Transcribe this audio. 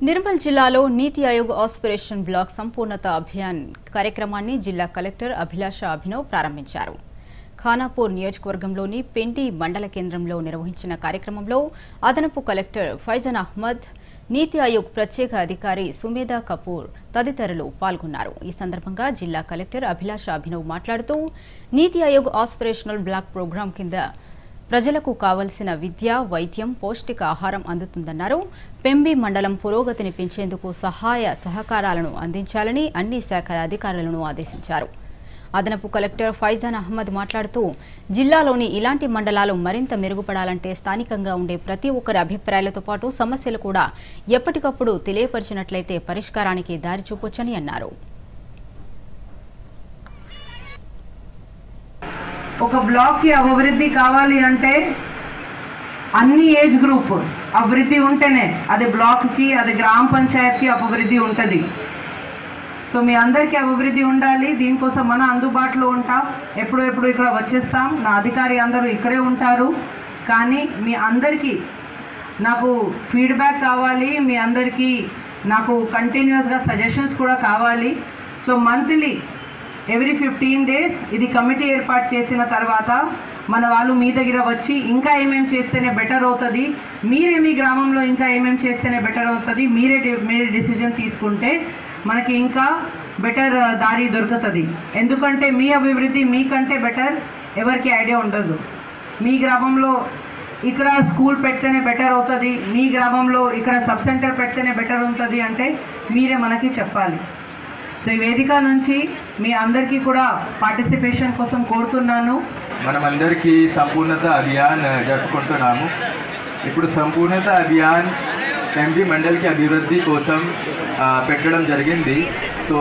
నిర్మల్ జిల్లాలో నీతి Aayog aspiration black సంపూర్ణత అభియాన్ కార్యక్రమాన్ని జిల్లా కలెక్టర్ అభిలాష అభినవ్ ప్రారంభించారు. ఖానాపూర్ నియోజకవర్గంలోని పెండి మండల కేంద్రంలో నిర్వహించిన కార్యక్రమంలో అదనపు కలెక్టర్ ఫైజాన్ అహ్మద్, నీతి ఆయోగ్ ప్రత్యేక అధికారి సుమేధా కపూర్ తదితరులు పాల్గొన్నారు. ఈ సందర్భంగా జిల్లా కలెక్టర్ అభిలాష అభినవ్ మాట్లాడుతూ నీతి ఆయోగ్ ఆస్పిరేషనల్ బ్లాక్ ప్రోగ్రాం కింద ప్రజలకు కావలసిన విద్య, వైద్యం, పౌష్టిక ఆహారం అందుతుందన్నారు. పెంబి మండలం పురోగతిని పెంచేందుకు సహాయ సహకారాలను అందించాలని అన్ని శాఖల అధికారులను ఆదేశించారు. అదనపు కలెక్టర్ ఫైజాన్ అహ్మద్ మాట్లాడుతూ జిల్లాలోని ఇలాంటి మండలాలు మరింత మెరుగుపడాలంటే స్థానికంగా ఉండే ప్రతి ఒక్కరి అభిప్రాయాలతో పాటు సమస్యలు కూడా ఎప్పటికప్పుడు తెలియపరిచినట్లయితే పరిష్కారానికి దారి చూపొచ్చని అన్నారు. ఒక బ్లాక్ కి అభివృద్ధి కావాలి అంటే అన్ని ఏజ్ గ్రూప్ అభివృద్ధి ఉంటేనే అది బ్లాక్ కి, అది గ్రామ పంచాయత్ కి అభివృద్ధి ఉంటుంది. సో మీ అందరికీ అభివృద్ధి ఉండాలి. దీనికోసం మన అందుబాటులో ఉంటాం. ఎప్పుడు ఇక్కడ వచ్చేస్తాం. నా అధికారి అందరూ ఇక్కడే ఉంటారు. కానీ మీ అందరికీ నాకు ఫీడ్బ్యాక్ కావాలి. మీ అందరికీ నాకు కంటిన్యూస్గా సజెషన్స్ కూడా కావాలి. సో మంత్లీ ఎవ్రీ 15 days ఇది కమిటీ ఏర్పాటు చేసిన తర్వాత మన వాళ్ళు మీ దగ్గర వచ్చి ఇంకా ఏమేమి చేస్తేనే బెటర్ అవుతుంది, మీరే మీ గ్రామంలో ఇంకా ఏమేమి చేస్తేనే బెటర్ అవుతుంది, మీరే డిసిజన్ తీసుకుంటే మనకి ఇంకా బెటర్ దారి దొరుకుతుంది. ఎందుకంటే మీ అభివృద్ధి మీకంటే బెటర్ ఎవరికి ఐడియా ఉండదు. మీ గ్రామంలో ఇక్కడ స్కూల్ పెడితేనే బెటర్ అవుతుంది, మీ గ్రామంలో ఇక్కడ సబ్ సెంటర్ పెడితేనే బెటర్ ఉంటుంది అంటే మీరే మనకి చెప్పాలి. సో ఈ వేదిక నుంచి మీ అందరికీ కూడా పార్టిసిపేషన్ కోసం కోరుతున్నాను. మనమందరికీ సంపూర్ణత అభియాన్ జరుపుకుంటున్నాము. ఇప్పుడు సంపూర్ణత అభియాన్ ఎంపీ మండలికి అభివృద్ధి కోసం పెట్టడం జరిగింది. సో